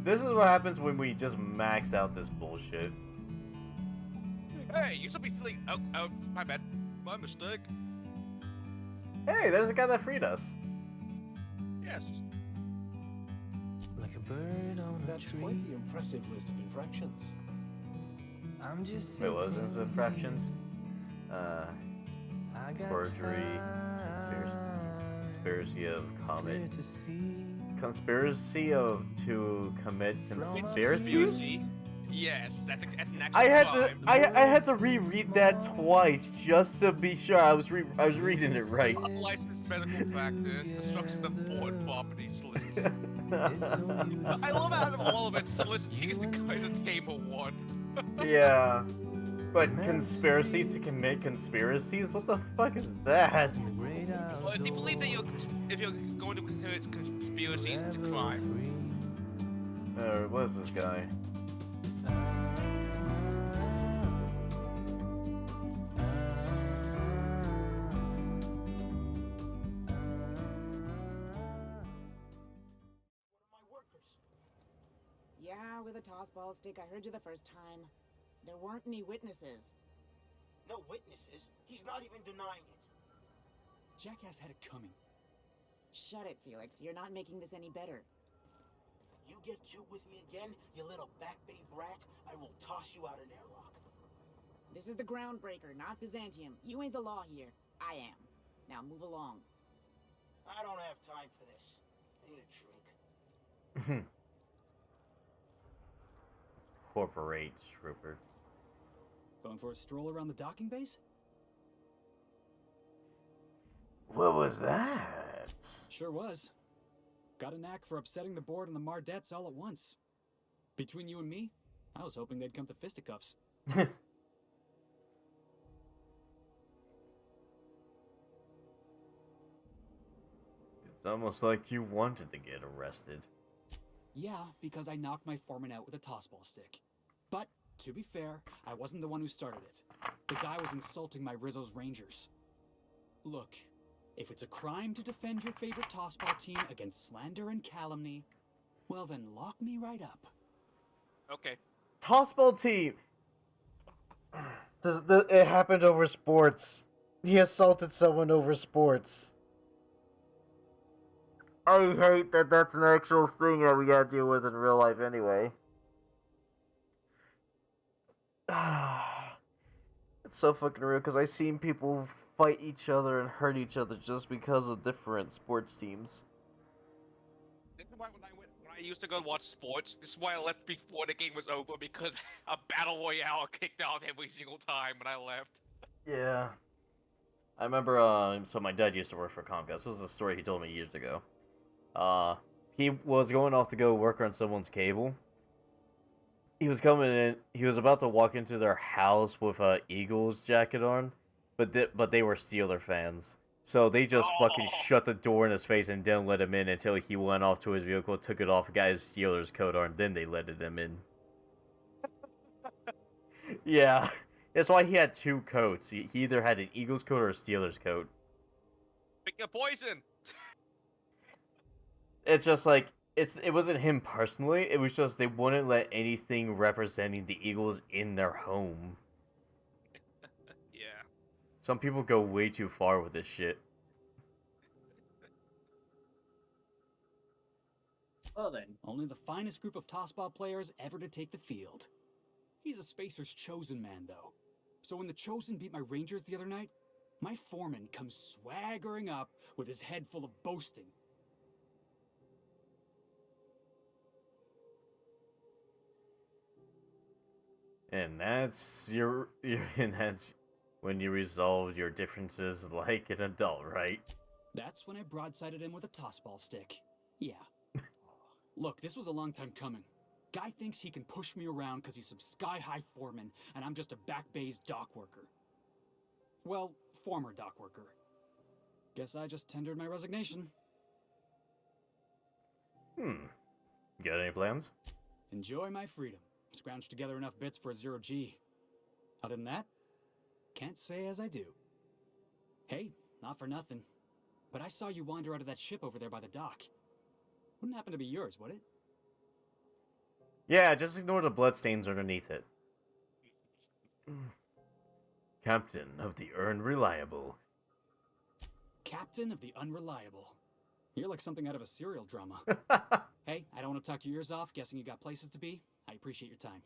This is what happens when we just max out this bullshit. Hey, you should be feeling. Oh, my bad. My mistake. Hey, there's a guy that freed us. Yes. Like a bird on That's a tree. quite the impressive list of infractions. I'm just Wait, what was infractions? Forgery, conspiracy of commit, conspiracy of to commit conspiracy. Yes, that's an actual I crime. had to reread that twice just to be sure I was reading it right. Unlicensed medical practice, destruction of foreign property, soliciting. I love out of all of it, soliciting is the kind of tame one. Yeah, but conspiracy to commit conspiracies? What the fuck is that? Well, if you believe that if you're going to commit conspiracies, it's a crime. What is this guy? Yeah, with a tossball stick. I heard you the first time. There weren't any witnesses. No witnesses? He's not even denying it. Jackass had it coming. Shut it, Felix. You're not making this any better. You get cute with me again, you little back bay brat, I will toss you out an airlock. This is the Groundbreaker, not Byzantium. You ain't the law here. I am. Now move along. I don't have time for this. I need a drink. Corporate trooper. Going for a stroll around the docking base? What was that? Sure was. Got a knack for upsetting the board and the Mardettes all at once. Between you and me, I was hoping they'd come to fisticuffs. It's almost like you wanted to get arrested. Yeah, because I knocked my foreman out with a tossball stick. But, to be fair, I wasn't the one who started it. The guy was insulting my Rizzo's Rangers. Look, if it's a crime to defend your favorite tossball team against slander and calumny, well then lock me right up. Okay. Tossball team! It happened over sports. He assaulted someone over sports. I hate that that's an actual thing that we gotta deal with in real life anyway. It's so fucking real because I've seen people fight each other and hurt each other just because of different sports teams. This is why when I used to go watch sports, this is why I left before the game was over, because a battle royale kicked off every single time when I left. Yeah. I remember, so my dad used to work for Comcast. This was a story he told me years ago. He was going off to go work on someone's cable. He was coming in, he was about to walk into their house with a Eagles jacket on, but they were Steeler fans. So they just fucking shut the door in his face and didn't let him in until he went off to his vehicle, took it off, got his Steelers coat on, then they let him in. Yeah, that's why he had two coats. He either had an Eagles coat or a Steelers coat. Pick your poison! It's just like, it wasn't him personally, it was just they wouldn't let anything representing the Eagles in their home. Yeah. Some people go way too far with this shit. Well then, only the finest group of tossball players ever to take the field. He's a Spacer's chosen man, though. So when the Chosen beat my Rangers the other night, my foreman comes swaggering up with his head full of boasting. And that's and that's when you resolve your differences like an adult, right? That's when I broadsided him with a tossball stick. Yeah. Look, this was a long time coming. Guy thinks he can push me around because he's some sky-high foreman, and I'm just a back bay's dock worker. Well, former dock worker. Guess I just tendered my resignation. Got any plans? Enjoy my freedom. Scrounged together enough bits for a 0G. Other than that, can't say as I do. Hey, not for nothing, but I saw you wander out of that ship over there by the dock. Wouldn't happen to be yours, would it? Yeah, just ignore the bloodstains underneath it. Captain of the Unreliable. Captain of the Unreliable. You're like something out of a serial drama. Hey, I don't want to talk your ears off, guessing you got places to be. I appreciate your time.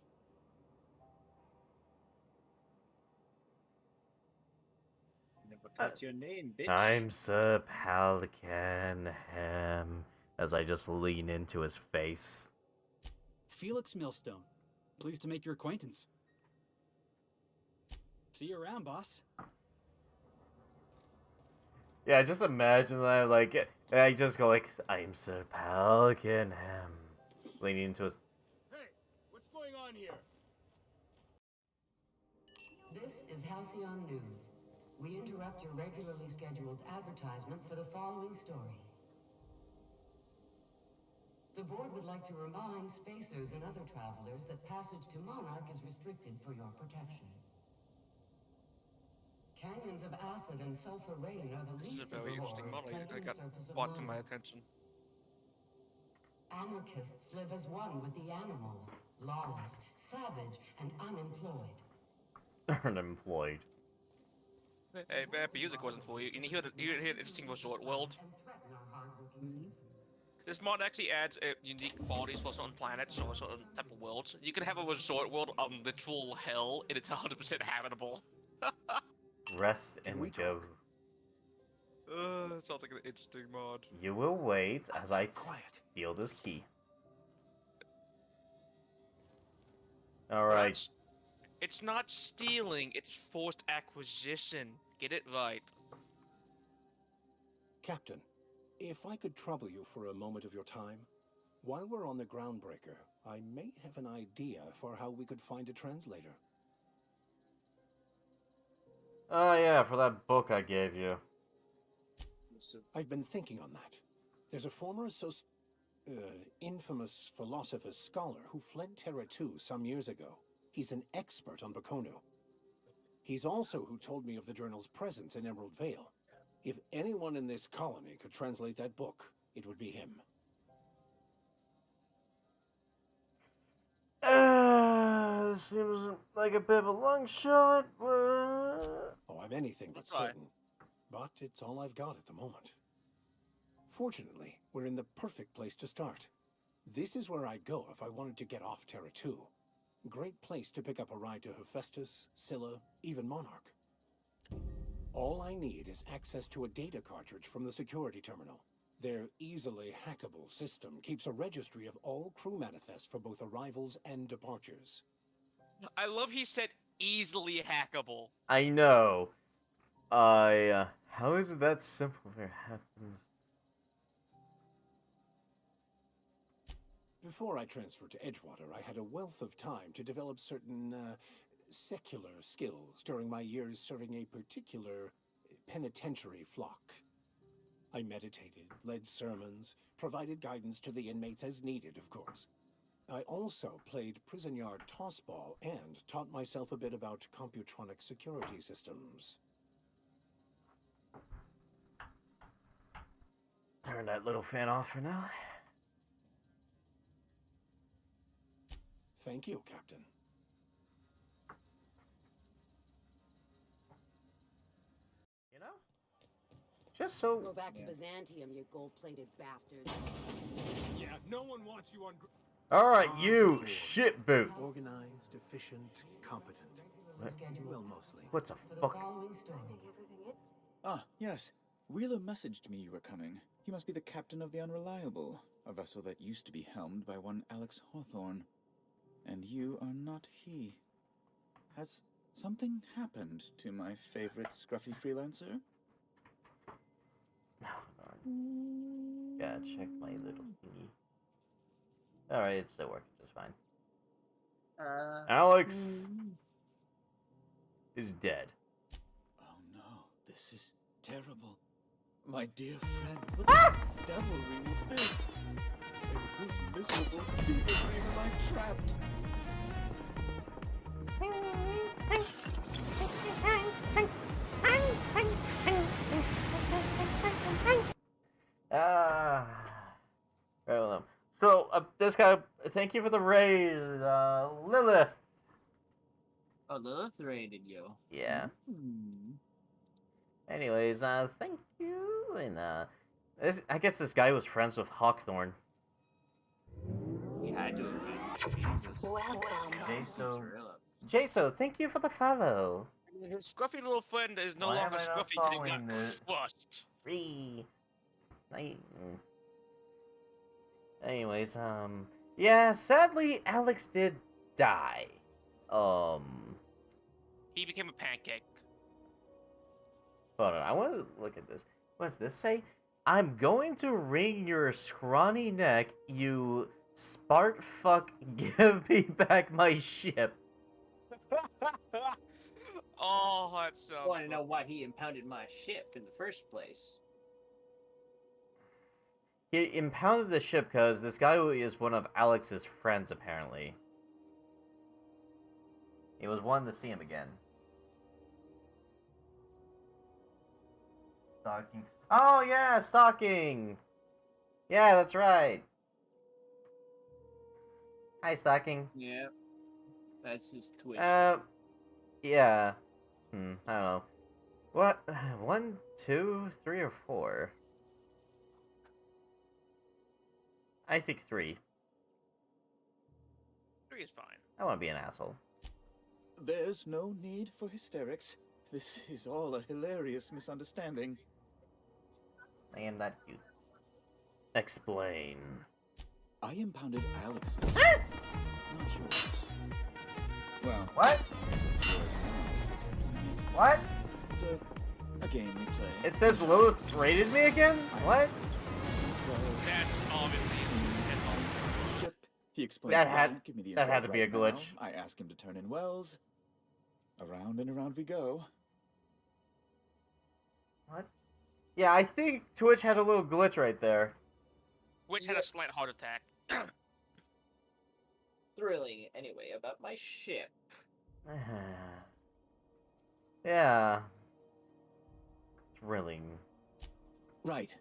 Never cut your name, bitch. I'm Sir Palcanham. As I just lean into his face. Felix Millstone. Pleased to make your acquaintance. See you around, boss. Yeah, just imagine that, like, I just go like, I'm Sir Palcanham. Leaning into his... Hey, what's going on here? This is Halcyon News. We interrupt your regularly scheduled advertisement for the following story. The board would like to remind spacers and other travelers that passage to Monarch is restricted for your protection. Canyons of acid and sulfur rain are the This is least a of very the interesting horrors model. I plaguing the got surface of brought to my Monarch. attention. Anarchists live as one with the animals, lawless, savage, and unemployed. Unemployed. Hey, man, if music wasn't for you, you hear the interesting short world. And threaten our hardworking citizens. This mod actually adds unique qualities for certain planets or certain type of worlds. You can have a resort world on literal hell, and it's 100% habitable. Rest Can and we go. Sounds like an interesting mod. You will wait as I Quiet. steal this key. Alright. It's not stealing, it's forced acquisition. Get it right. Captain, if I could trouble you for a moment of your time, while we're on the groundbreaker, I may have an idea for how we could find a translator. Oh yeah, for that book I gave you. I've been thinking on that. There's a former infamous philosopher scholar who fled Terra 2 some years ago. He's an expert on Bakonu. He's also who told me of the journal's presence in Emerald Vale. If anyone in this colony could translate that book, it would be him. This seems like a bit of a long shot. Oh, I'm anything but Try. certain. But it's all I've got at the moment. Fortunately, we're in the perfect place to start. This is where I'd go if I wanted to get off Terra 2. Great place to pick up a ride to Hephaestus, Scylla, even Monarch. All I need is access to a data cartridge from the security terminal. Their easily hackable system keeps a registry of all crew manifests for both arrivals and departures. I love he said easily hackable. I know. How is it that simple if it happens? Before I transferred to Edgewater, I had a wealth of time to develop certain, secular skills during my years serving a particular penitentiary flock. I meditated, led sermons, provided guidance to the inmates as needed, of course. I also played prison yard tossball and taught myself a bit about computronic security systems. Turn that little fan off for now. Thank you, Captain. You know? Just so... Go back to Byzantium, you gold-plated bastard. Yeah, no one wants you on... Alright, you shit boot. Organized, efficient, competent. Well, mostly. What the For the fuck? following story. Ah, yes. Wheeler messaged me you were coming. He must be the captain of the Unreliable, a vessel that used to be helmed by one Alex Hawthorne. And you are not he. Has something happened to my favorite scruffy freelancer? Yeah, check my little thingy. Alright, it's still working just fine. Alex is dead. Oh no, this is terrible. My dear friend, what devilry is this? In whose miserable fever dream am I trapped? Ah. Right, well, so, this guy. Thank you for the raid, Lilith. Oh, Lilith raided you. Yeah. Hmm. Anyways, thank you, and I guess this guy was friends with Hawkthorne. He had to have been. Jesus. Jaso, thank you for the follow. His scruffy little friend is no Why am longer I not scruffy because he following got this? crushed. Anyways, yeah, sadly, Alex did die. He became a pancake. Hold on, I want to look at this. What does this say? I'm going to wring your scrawny neck, you Spart fuck. Give me back my ship. Oh, that's I want to know why he impounded my ship in the first place. He impounded the ship because this guy is one of Alex's friends, apparently. He was wanting to see him again. Stalking. Oh, yeah, stalking! Yeah, that's right. Hi, stalking. Yeah. That's his Twitch. Yeah. I don't know. What? 1, 2, 3, or 4? I think 3. 3 is fine. I want to be an asshole. There's no need for hysterics. This is all a hilarious misunderstanding. I am that cute. Explain. I impounded Alex's. Not yours. Well, What? it's yours now. What? It's a game we play. It says Lilith raided me again? What? That's obviously. Ship. He explained That why. had- Give me the that info had to be a right now. glitch. I ask him to turn in wells. Around and around we go. What? Yeah, I think Twitch had a little glitch right there. Which had a slight heart attack. Thrilling, anyway, about my ship. Yeah. Thrilling. Right.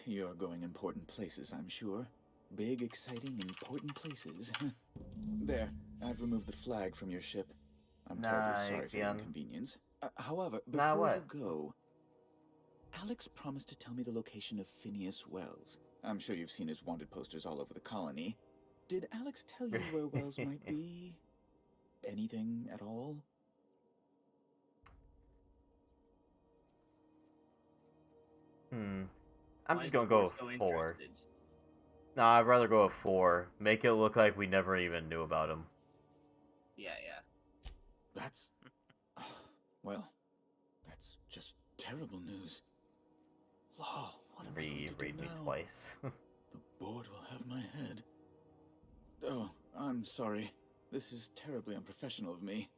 You're going important places, I'm sure. Big, exciting, important places. There, I've removed the flag from your ship. I'm terribly sorry for the Fion. inconvenience. However, Nah, before what? you go, Alex promised to tell me the location of Phineas Wells. I'm sure you've seen his wanted posters all over the colony. Did Alex tell you where Wells might be? Anything at all? I'm Why just is gonna the go board with so 4. interested? Nah, I'd rather go with 4. Make it look like we never even knew about him. Yeah. That's... well, that's just terrible news. Law, what am I going to Read do me now? twice. The board will have my head. Oh, I'm sorry. This is terribly unprofessional of me.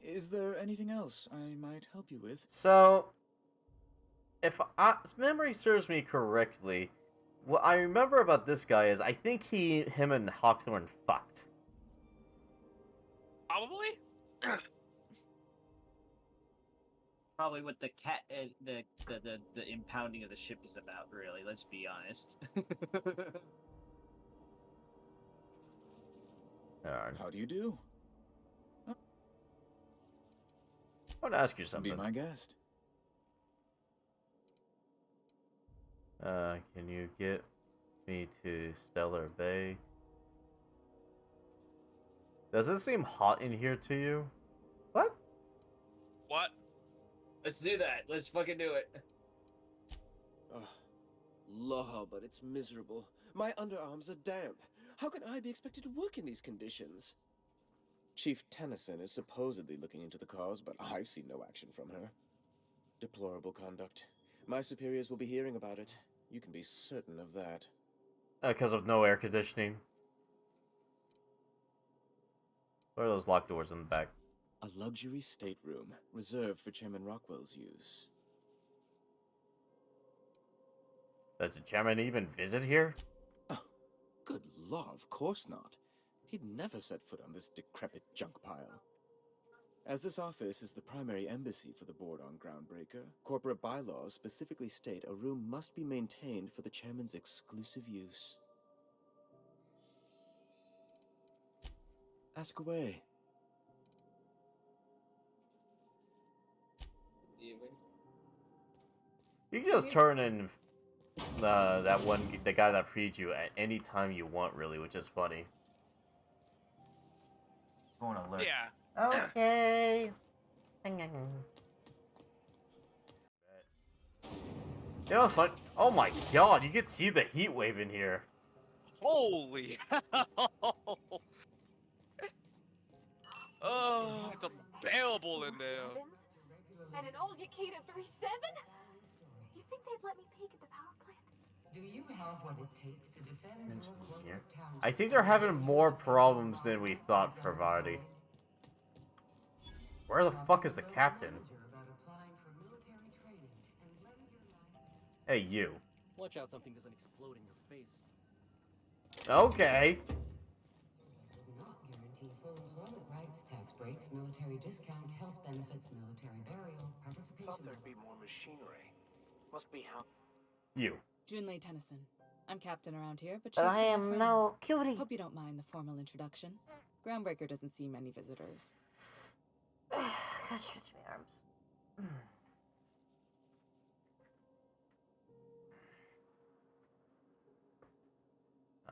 Is there anything else I might help you with? So, if memory serves me correctly, what I remember about this guy is I think him and Hawkthorne fucked. Probably? Probably what the cat, the impounding of the ship is about. Really, let's be honest. Darn. How do you do? I want to ask you something. Be my guest. Can you get me to Stellar Bay? Does it seem hot in here to you? What? What? Let's do that. Let's fucking do it. Law, but it's miserable. My underarms are damp. How can I be expected to work in these conditions? Chief Tennyson is supposedly looking into the cause, but I've seen no action from her. Deplorable conduct. My superiors will be hearing about it. You can be certain of that. Because of no air conditioning. What are those locked doors in the back? A luxury stateroom, reserved for Chairman Rockwell's use. Does the chairman even visit here? Oh, good law, of course not. He'd never set foot on this decrepit junk pile. As this office is the primary embassy for the board on Groundbreaker, corporate bylaws specifically state a room must be maintained for the chairman's exclusive use. Ask away. You can just turn in the guy that freed you at any time you want, really, which is funny. Going to alert. Yeah. Okay. You know what's fun? Oh my god, you can see the heat wave in here. Holy hell! Oh, it's unbearable in there. And an old Yakita 3.7? You think they'd let me peek at the power plant? Do you have what it takes to defend your corporate town? I think they're having more problems than we thought, Pravati. Where the fuck is the captain? Hey, you. Watch out something doesn't explode in your face. Okay. Does not guarantee full employment rights, tax breaks, military discount, health benefits, military burial, participation. Thought there'd be more machinery. Must be how. You. Junlei Tennyson. I'm captain around here, but I chief to my am friends. no cutie. Hope you don't mind the formal introduction. Groundbreaker doesn't see many visitors. God, stretch my arms.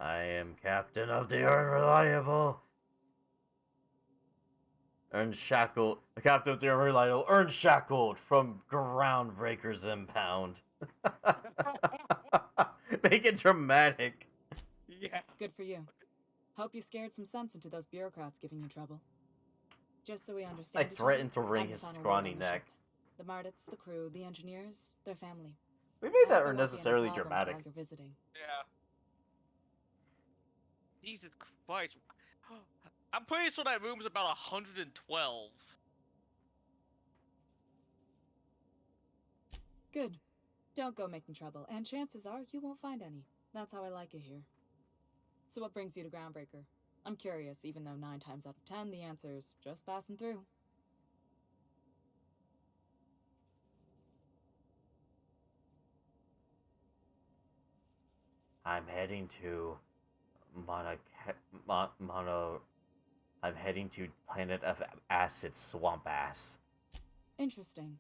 I am captain of the unreliable. Unshackled. The captain of the unreliable. Unshackled from Groundbreaker's impound. Make it dramatic. Yeah. Good for you. Hope you scared some sense into those bureaucrats giving you trouble. Just so we understand. I threatened to wring his Agnes on a scrawny rolling neck. ship. The Mardits, the crew, the engineers, their family. We made that I hope there won't be any unnecessarily problems dramatic. while you're visiting. Yeah. Jesus Christ. I'm pretty sure that room's about 112. Good. Don't go making trouble, and chances are you won't find any. That's how I like it here. So what brings you to Groundbreaker? I'm curious, even though 9 times out of 10 the answer's just passing through. I'm heading to I'm heading to planet of acid swamp ass. Interesting.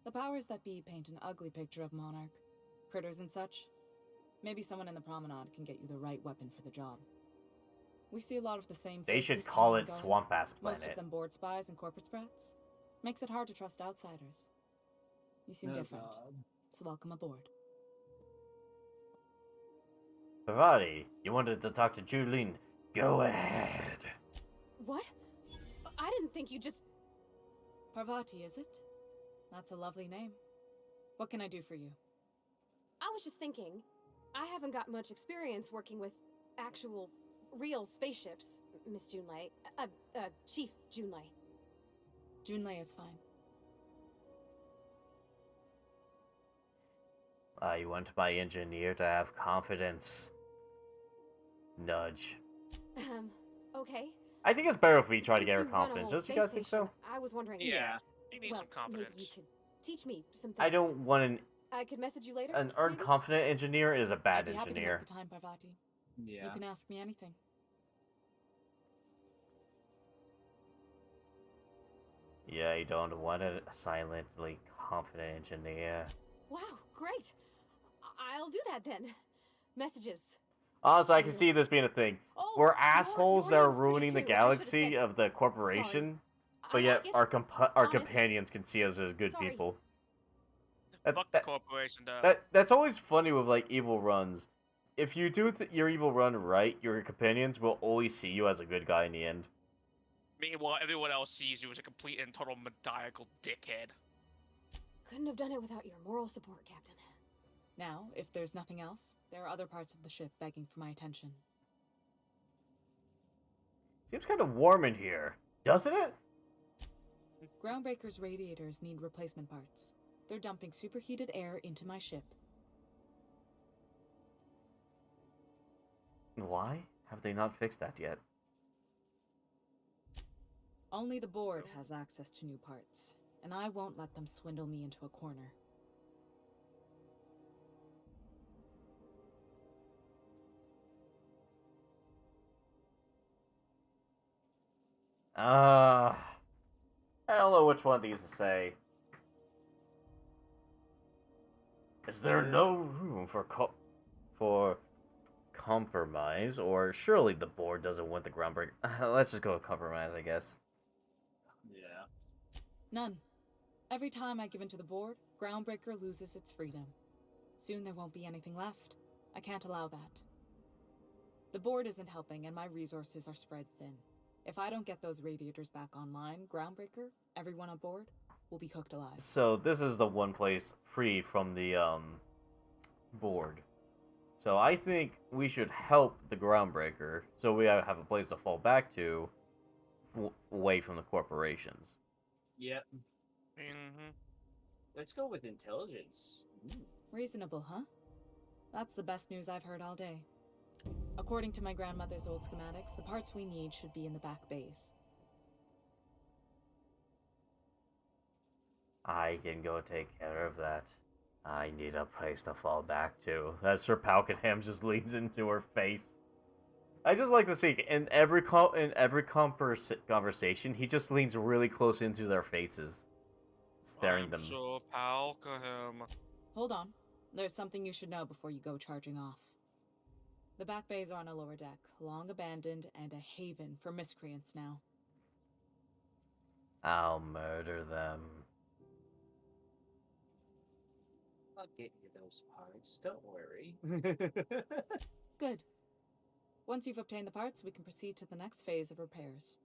The powers that be paint an ugly picture of Monarch. Critters and such. Maybe someone in the promenade can get you the right weapon for the job. We see a lot of the same They should faces call coming it and going. swamp ass Most of planet. them board spies and corporate sprats. Makes it hard to trust outsiders. You seem different, so welcome aboard. Pravati, you wanted to talk to Julene. Go ahead. What? I didn't think you just... Parvati, is it? That's a lovely name. What can I do for you? I was just thinking, I haven't got much experience working with actual, real spaceships, Miss Junlei. Chief Junlei. Junlei is fine. I want my engineer to have confidence. Nudge. Okay. I think it's better if we try to Since get her you run a confidence. whole Don't you guys space think so? station, I was wondering... Yeah, you need well, some confidence. maybe you could teach me some things. I don't want I could message you later, an maybe? unconfident engineer is a I'd bad be happy to engineer. make the time, Parvati. Yeah. You can ask me anything. Yeah, you don't want a silently confident engineer. Wow, great. I'll do that then. Messages. Honestly, I can see this being a thing. Oh, We're assholes your that are name's pretty ruining the too. I should've galaxy said of the corporation, but I yet like it. our Honest. companions can see us as good Sorry. people. Fuck the corporation, though. That's always funny with like evil runs. If you do your evil run right, your companions will always see you as a good guy in the end. Meanwhile, everyone else sees you as a complete and total maniacal dickhead. Couldn't have done it without your moral support, Captain. Now, if there's nothing else, there are other parts of the ship begging for my attention. Seems kind of warm in here, doesn't it? Groundbreaker's radiators need replacement parts. They're dumping superheated air into my ship. Why have they not fixed that yet? Only the board has access to new parts, and I won't let them swindle me into a corner. I don't know which one of these to say. Is there no room for compromise, or surely the board doesn't want the groundbreaker? Let's just go with compromise, I guess. Yeah. None. Every time I give in to the board, Groundbreaker loses its freedom. Soon there won't be anything left. I can't allow that. The board isn't helping, and my resources are spread thin. If I don't get those radiators back online, Groundbreaker, everyone on board, will be cooked alive. So this is the one place free from the board. So I think we should help the Groundbreaker so we have a place to fall back to away from the corporations. Yep. Mm-hmm. Let's go with intelligence. Reasonable, huh? That's the best news I've heard all day. According to my grandmother's old schematics, the parts we need should be in the back bays. I can go take care of that. I need a place to fall back to. As Sir Palkenham just leans into her face. I just like to see in every conversation, he just leans really close into their faces, staring them. So Palkenham. Hold on. There's something you should know before you go charging off. The back bays are on a lower deck, long abandoned and a haven for miscreants now. I'll murder them. I'll get you those parts, don't worry. Good. Once you've obtained the parts, we can proceed to the next phase of repairs.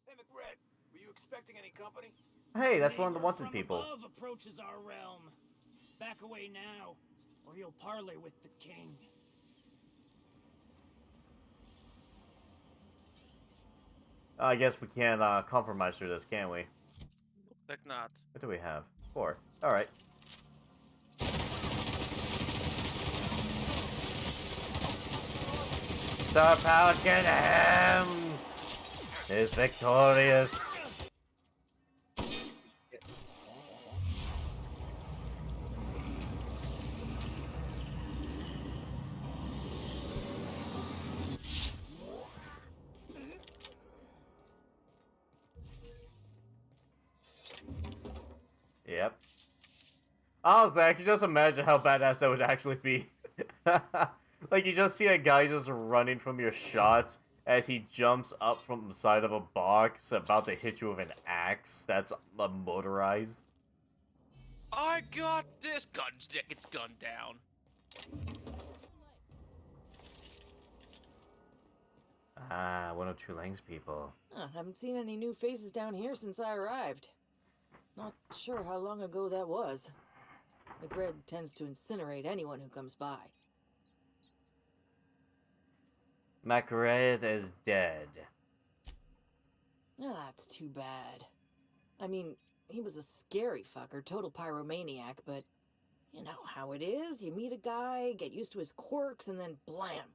Hey, McRed, were you expecting any company? Hey, that's one of the Neighbor wanted from people. above approaches our realm. Back away now, or you'll parley with the king. I guess we can't compromise through this, can we? Think not. What do we have? 4. Alright. Sir Palkenham is victorious. Yep. Honestly, I can just imagine how badass that would actually be. Like, you just see a guy just running from your shots as he jumps up from the side of a box about to hit you with an axe that's motorized. I got this gun. It's gunned down. Ah, one of Tulang's people. Haven't seen any new faces down here since I arrived. Not sure how long ago that was. McRed tends to incinerate anyone who comes by. McRed is dead. That's too bad. I mean, he was a scary fucker, total pyromaniac, but you know how it is. You meet a guy, get used to his quirks, and then blam.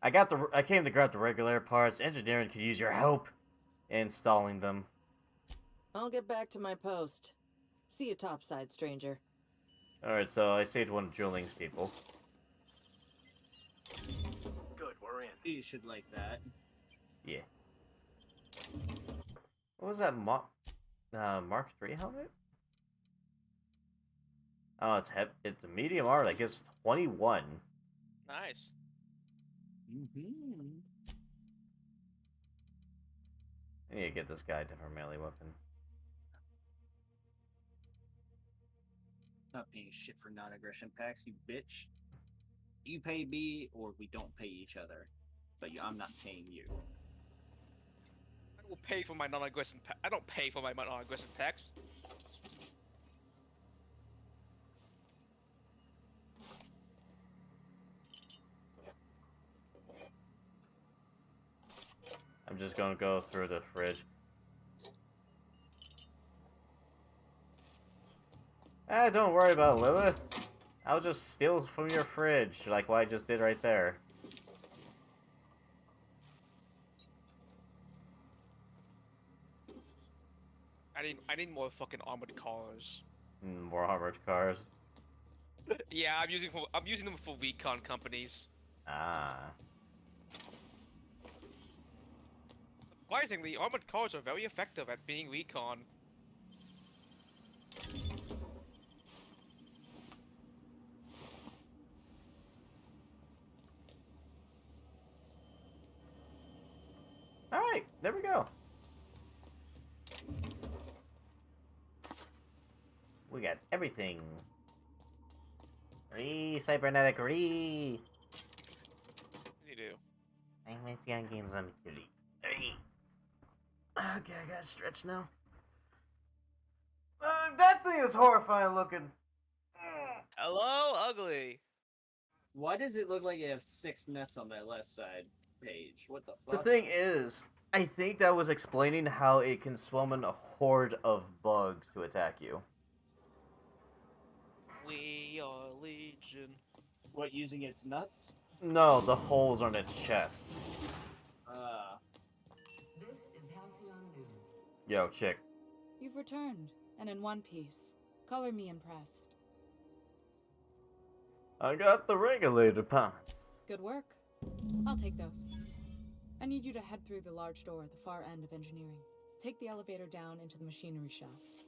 I came to grab the regular parts. Engineering could use your help in installing them. I'll get back to my post. See you topside, stranger. Alright, so I saved one of Juling's people. Good, we're in. You should like that. Yeah. What was that Mark III helmet? Oh, it's a medium armor that gives 21. Nice. I need to get this guy a different melee weapon. Not paying shit for non-aggression packs, you bitch. You pay me, or we don't pay each other. But I'm not paying you. I will pay for my non-aggression pack. I don't pay for my non-aggression packs. I'm just gonna go through the fridge. Don't worry about it, Lilith. I'll just steal from your fridge, like what I just did right there. I need more fucking armored cars. More armored cars. Yeah, I'm using them for recon companies. Ah. Surprisingly, armored cars are very effective at being recon. Alright, there we go. We got everything. Cybernetic You do. I'm going games on Kitty. Okay, I gotta stretch now. That thing is horrifying looking. Hello, ugly. Why does it look like you have 6 nuts on that left side page? What the The fuck? thing is, I think that was explaining how it can summon a horde of bugs to attack you. We are legion. What, using its nuts? No, the holes on its chest. This is Halcyon News. Yo, chick. You've returned, and in one piece. Color me impressed. I got the regulated parts. Good work. I'll take those. I need you to head through the large door at the far end of engineering. Take the elevator down into the machinery shaft.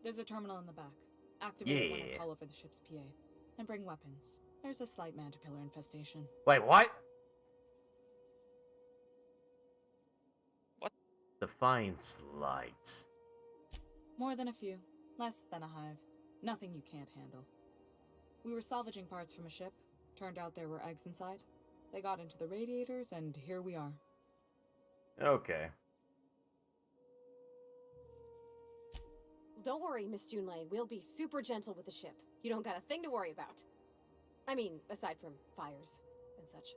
There's a terminal in the back. Activate it when I call over the ship's PA. And bring weapons. There's a slight mantipillar infestation. Wait, what? What? Define slight. More than a few. Less than a hive. Nothing you can't handle. We were salvaging parts from a ship. Turned out there were eggs inside. They got into the radiators, and here we are. Okay. Don't worry, Miss Junlei. We'll be super gentle with the ship. You don't got a thing to worry about. I mean, aside from fires and such.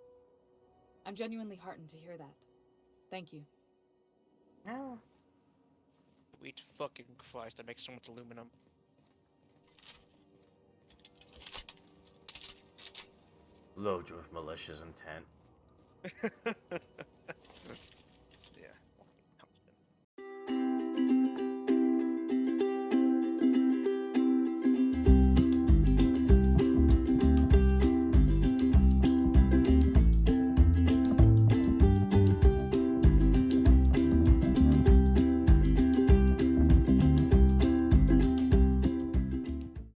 I'm genuinely heartened to hear that. Thank you. No. Sweet fucking Christ, that makes so much aluminum. Loads with malicious intent.